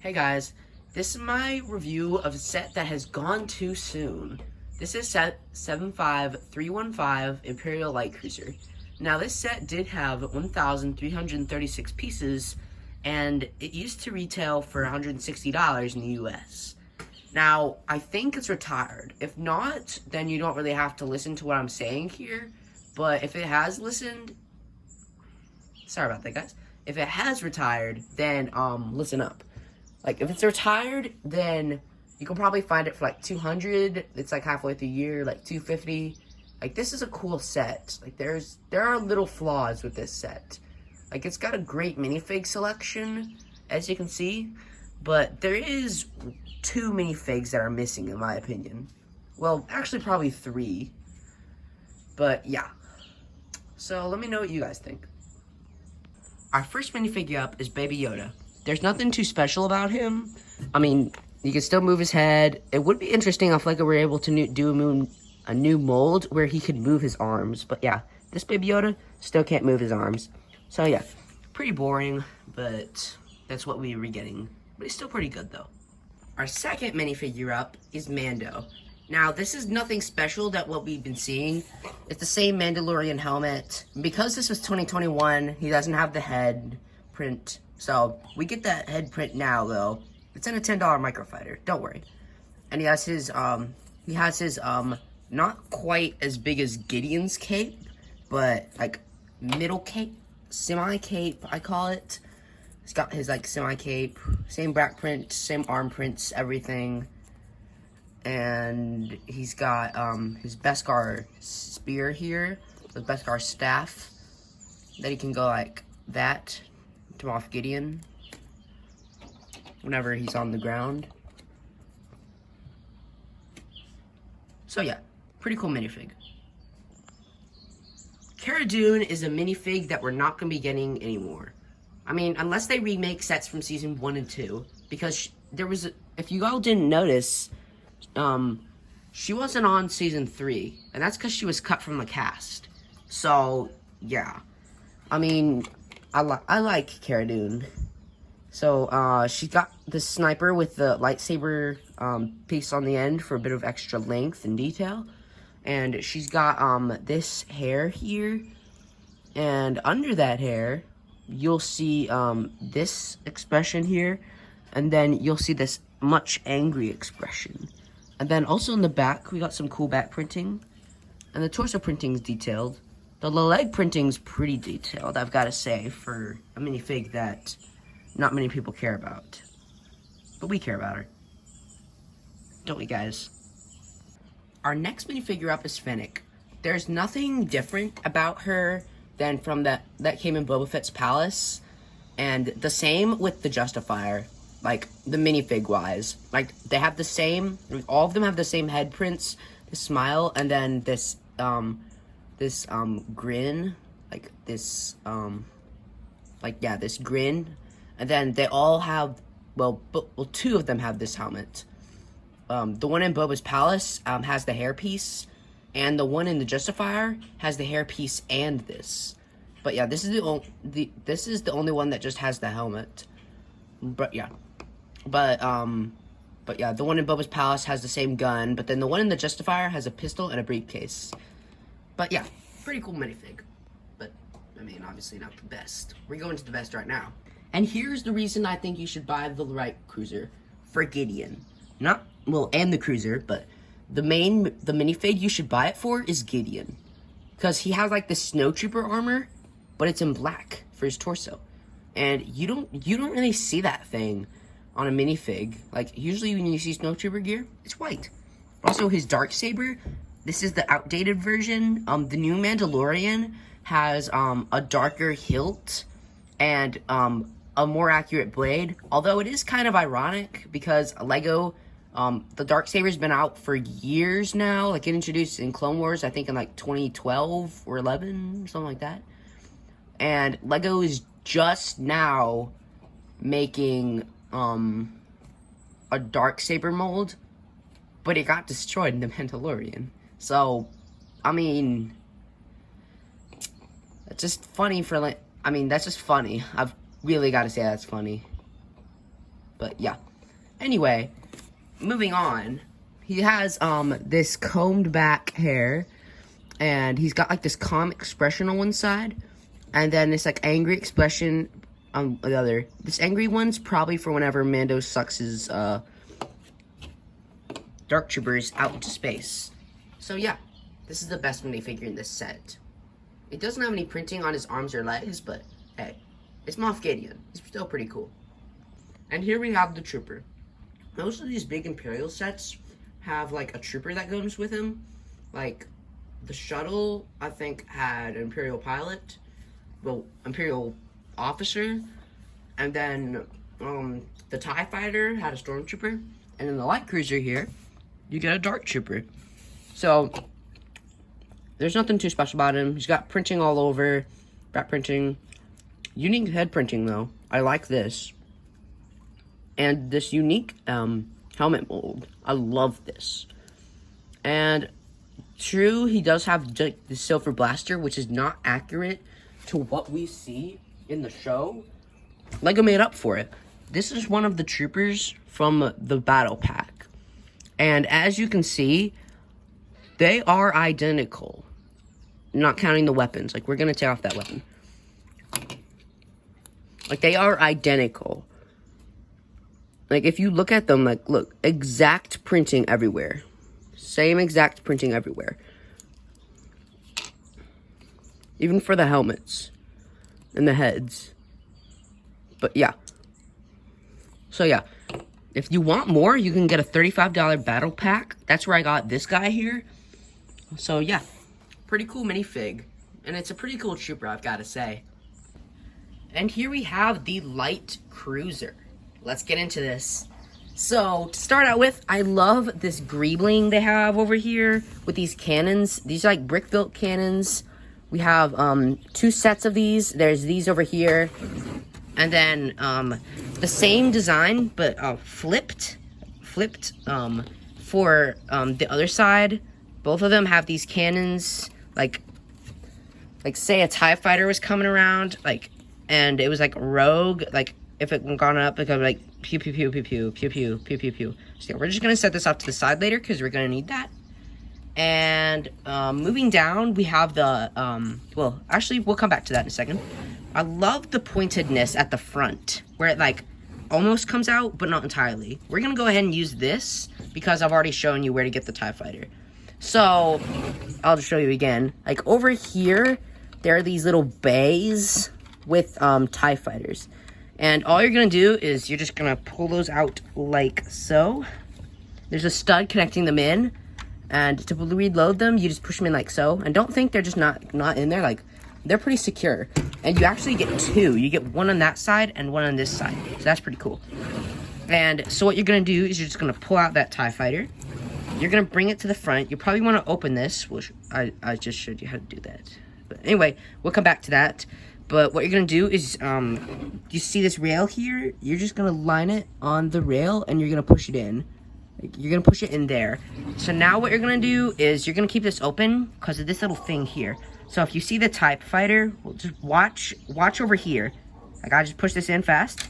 Hey guys, this is my review of a set that has gone too soon. This is set 75315 Imperial Light Cruiser. Now this set did have 1,336 pieces and it used to retail for $160 in the US. Now, I think it's retired. If not, then you don't really have to listen to what I'm saying here. But if it has listened, sorry about that guys. If it has retired, then listen up. Like, if it's retired, then you can probably find it for, like, 200. It's, like, halfway through the year, like, 250. Like, this is a cool set. Like, there are little flaws with this set. Like, it's got a great minifig selection, as you can see. But there is 2 minifigs that are missing, in my opinion. Well, actually, probably 3. But, yeah. So, let me know what you guys think. Our first minifigure up is Baby Yoda. There's nothing too special about him. I mean, you can still move his head. It would be interesting if like we were able to do a new mold where he could move his arms. But yeah, this Baby Yoda still can't move his arms. So yeah, pretty boring, but that's what we were getting. But he's still pretty good though. Our second minifigure up is Mando. Now, this is nothing special that what we've been seeing. It's the same Mandalorian helmet. Because this was 2021, he doesn't have the head print. So, we get that head print now, though. It's in a $10 microfighter. Don't worry. And he has his, not quite as big as Gideon's cape, but, like, middle cape, semi-cape, I call it. He's got his, like, semi-cape, same back print, same arm prints, everything. And he's got, his Beskar spear here, the Beskar staff, that he can go like that to Moff Gideon whenever he's on the ground. So yeah, pretty cool minifig. Cara Dune is a minifig that we're not going to be getting anymore. I mean, unless they remake sets from season 1 and 2, because if you all didn't notice, she wasn't on season 3, and that's because she was cut from the cast. So, yeah. I mean, I like Cara Dune. So, she got the sniper with the lightsaber, piece on the end for a bit of extra length and detail. And she's got, this hair here. And under that hair, you'll see, this expression here. And then you'll see this much angry expression. And then also in the back, we got some cool back printing. And the torso printing is detailed. The leg printing's pretty detailed, I've got to say, for a minifig that not many people care about. But we care about her. Don't we, guys? Our next minifigure up is Fennec. There's nothing different about her than from that came in Boba Fett's palace. And the same with the Justifier. Like, the minifig-wise. Like, they have the same, all of them have the same head prints, the smile, and then this grin, like, this grin, and then they all have, well, 2 of them have this helmet. The one in Boba's palace, has the hairpiece, and the one in the Justifier has the hairpiece and this. But yeah, this is the only one that just has the helmet. But yeah. But yeah, the one in Boba's palace has the same gun, but then the one in the Justifier has a pistol and a briefcase. But yeah, pretty cool minifig. But, I mean, obviously not the best. We're going to the best right now. And here's the reason I think you should buy the Light Cruiser for Gideon. And the Cruiser, but the minifig you should buy it for is Gideon. Because he has, like, the Snowtrooper armor, but it's in black for his torso. And you don't really see that thing on a minifig. Like, usually when you see Snowtrooper gear, it's white. Also, his Darksaber, this is the outdated version. The new Mandalorian has a darker hilt and a more accurate blade. Although it is kind of ironic because Lego, the Darksaber's been out for years now. Like, it introduced in Clone Wars, I think in like 2012 or 11, something like that. And Lego is just now making a Darksaber mold, but it got destroyed in The Mandalorian. So, I mean, it's just funny for, like, I mean, that's just funny. I've really got to say that's funny. But But yeah. Anyway, moving on. He has this combed back hair, and he's got like this calm expression on one side, and then this like angry expression on the other. This angry one's probably for whenever Mando sucks his Dark Troopers out into space. So yeah, this is the best minifigure in this set. It doesn't have any printing on his arms or legs, but hey, it's Moff Gideon. He's still pretty cool. And here we have the Trooper. Most of these big Imperial sets have like a Trooper that goes with him. Like the shuttle, I think, had an Imperial pilot, well, Imperial officer, and then the TIE fighter had a stormtrooper, and then the light cruiser here, you get a dark trooper. So there's nothing too special about him. He's got printing all over, back printing, unique head printing though. I like this, and this unique helmet mold. I love this. And true, he does have the silver blaster, which is not accurate to what we see in the show. LEGO made up for it. This is one of the troopers from the battle pack. And as you can see, they are identical. Not counting the weapons. Like, we're going to take off that weapon. Like, they are identical. Like, if you look at them, like, look, exact printing everywhere. Same exact printing everywhere. Even for the helmets and the heads. But yeah. So yeah. If you want more, you can get a $35 battle pack. That's where I got this guy here. So yeah. Pretty cool minifig. And it's a pretty cool trooper, I've got to say. And here we have the light cruiser. Let's get into this. So, to start out with, I love this greebling they have over here with these cannons. These are like brick-built cannons. We have 2 sets of these. There's these over here. And then the same design, but flipped for the other side. Both of them have these cannons, like say a TIE fighter was coming around, like, and it was like rogue, like, if it gone up, it could be like pew pew pew pew pew pew pew pew pew pew. So yeah, we're just gonna set this off to the side later because we're gonna need that. And moving down, we have the well, actually, we'll come back to that in a second. I love the pointedness at the front where it like almost comes out, but not entirely. We're gonna go ahead and use this because I've already shown you where to get the TIE fighter. So I'll just show you again. Like over here, there are these little bays with TIE fighters. And all you're going to do is you're just going to pull those out like so. There's a stud connecting them in. And to reload them, you just push them in like so. And don't think they're just not in there. Like, they're pretty secure. And you actually get 2. You get one on that side and one on this side. So that's pretty cool. And so what you're going to do is you're just going to pull out that TIE fighter. You're going to bring it to the front. You probably want to open this. Which I just showed you how to do that. But anyway, we'll come back to that. But what you're going to do is, you see this rail here? You're just going to line it on the rail, and you're going to push it in. Like, you're going to push it in there. So now what you're going to do is you're going to keep this open because of this little thing here. So if you see the TIE fighter, well, just watch over here. Like, I just push this in fast,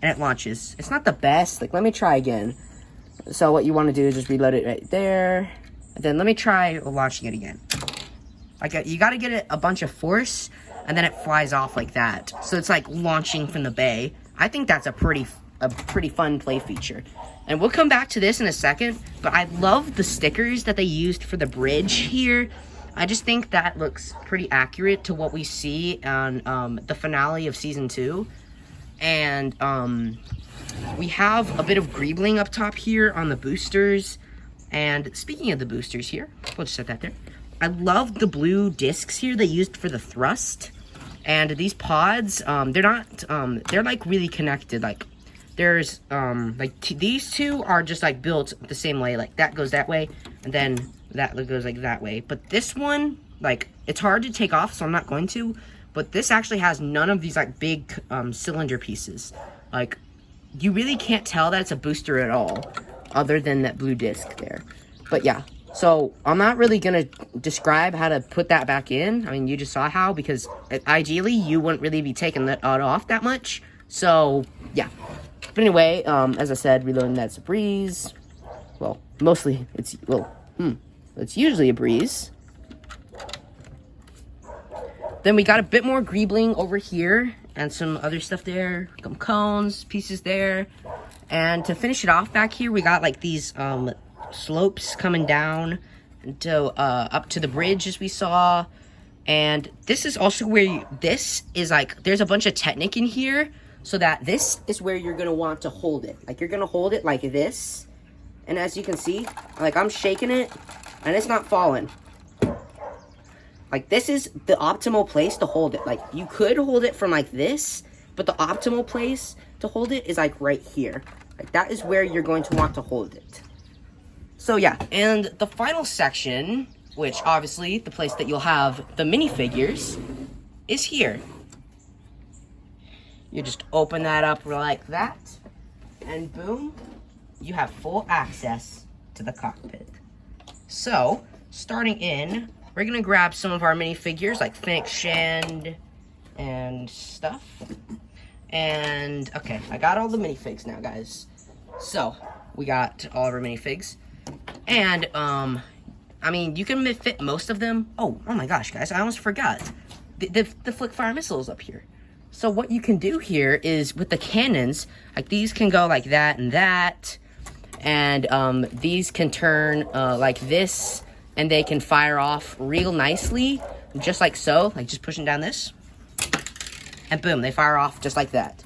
and it launches. It's not the best. Like, let me try again. So what you want to do is just reload it right there. And then let me try launching it again. Like, you got to get it a bunch of force, and then it flies off like that. So it's like launching from the bay. I think that's a pretty fun play feature. And we'll come back to this in a second, but I love the stickers that they used for the bridge here. I just think that looks pretty accurate to what we see on the finale of Season 2. And we have a bit of greebling up top here on the boosters. And speaking of the boosters here, we'll just set that there. I love the blue discs here they used for the thrust. And these pods, they're not, they're like really connected. Like there's, these two are just like built the same way. Like that goes that way, and then that goes like that way. But this one, like, it's hard to take off, so I'm not going to. But this actually has none of these like big cylinder pieces. Like, you really can't tell that it's a booster at all, other than that blue disc there. But yeah. So, I'm not really going to describe how to put that back in. I mean, you just saw how, because ideally, you wouldn't really be taking that off that much. So, yeah. But anyway, as I said, reloading that's a breeze. Well, mostly it's usually a breeze. Then we got a bit more greebling over here and some other stuff there, some cones, pieces there. And to finish it off back here, we got like these slopes coming down to up to the bridge as we saw. And this is also where this is like, there's a bunch of Technic in here, so that this is where you're gonna want to hold it. Like, you're gonna hold it like this. And as you can see, like, I'm shaking it and it's not falling. Like, this is the optimal place to hold it. Like, you could hold it from like this, but the optimal place to hold it is like right here. Like, that is where you're going to want to hold it. So yeah, and the final section, which obviously the place that you'll have the minifigures, is here. You just open that up like that, and boom, you have full access to the cockpit. So, starting in, we're gonna grab some of our minifigures, like Fennec Shand and stuff. And, okay, I got all the minifigs now, guys. So, we got all of our minifigs. And, I mean, you can fit most of them. Oh my gosh, guys, I almost forgot. The Flick Fire Missile is up here. So what you can do here is, with the cannons, like, these can go like that and that. And, these can turn, like this. And they can fire off real nicely, just like so. Like, just pushing down this. And boom, they fire off just like that.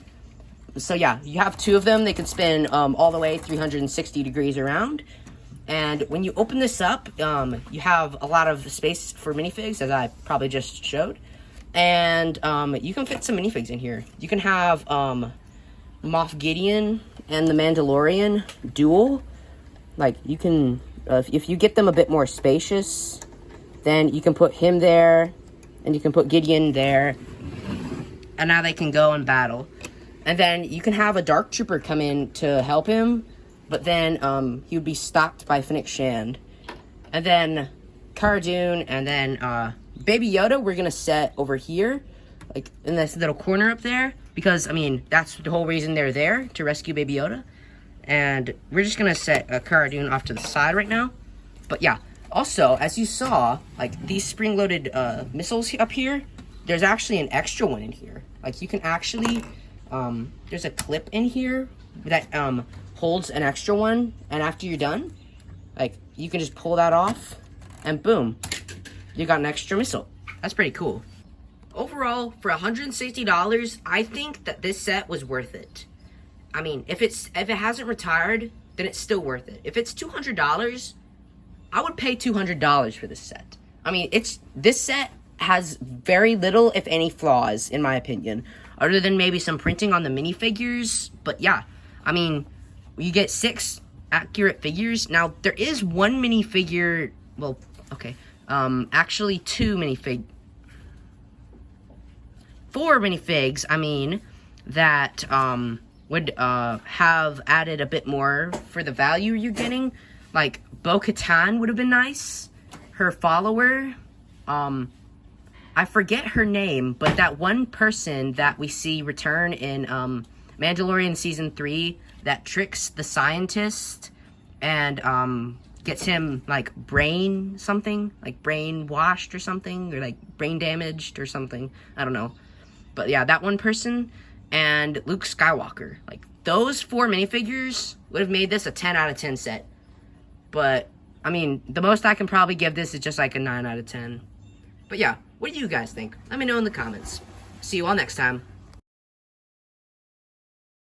So yeah, you have two of them. They can spin all the way 360 degrees around. And when you open this up, you have a lot of space for minifigs, as I probably just showed. And you can fit some minifigs in here. You can have Moff Gideon and the Mandalorian duel. Like, you can, if you get them a bit more spacious, then you can put him there, and you can put Gideon there. And now they can go and battle. And then you can have a Dark Trooper come in to help him, but then he would be stopped by Fennec Shand. And then Cara Dune, and then Baby Yoda we're going to set over here, like in this little corner up there. Because, I mean, that's the whole reason they're there, to rescue Baby Yoda. And we're just going to set Cara Dune off to the side right now. But yeah, also, as you saw, like these spring-loaded missiles up here, there's actually an extra one in here. Like, you can actually, there's a clip in here that holds an extra one, and after you're done, like, you can just pull that off, and boom, you got an extra missile. That's pretty cool. Overall, for $160, I think that this set was worth it. I mean, if it hasn't retired, then it's still worth it. If it's $200, I would pay $200 for this set. I mean, this set has very little, if any, flaws, in my opinion, other than maybe some printing on the minifigures. But yeah, I mean, you get 6 accurate figures. Now, there is one minifigure, well, okay, actually 4 minifigs, I mean, that, would, have added a bit more for the value you're getting. Like, Bo-Katan would have been nice. Her follower, I forget her name, but that one person that we see return in Mandalorian Season 3 that tricks the scientist and gets him, like, brain something, like brain washed or something, or like brain damaged or something. I don't know. But yeah, that one person and Luke Skywalker. Like, those 4 minifigures would have made this a 10 out of 10 set. But, I mean, the most I can probably give this is just like a 9 out of 10. But yeah, what do you guys think? Let me know in the comments. See you all next time.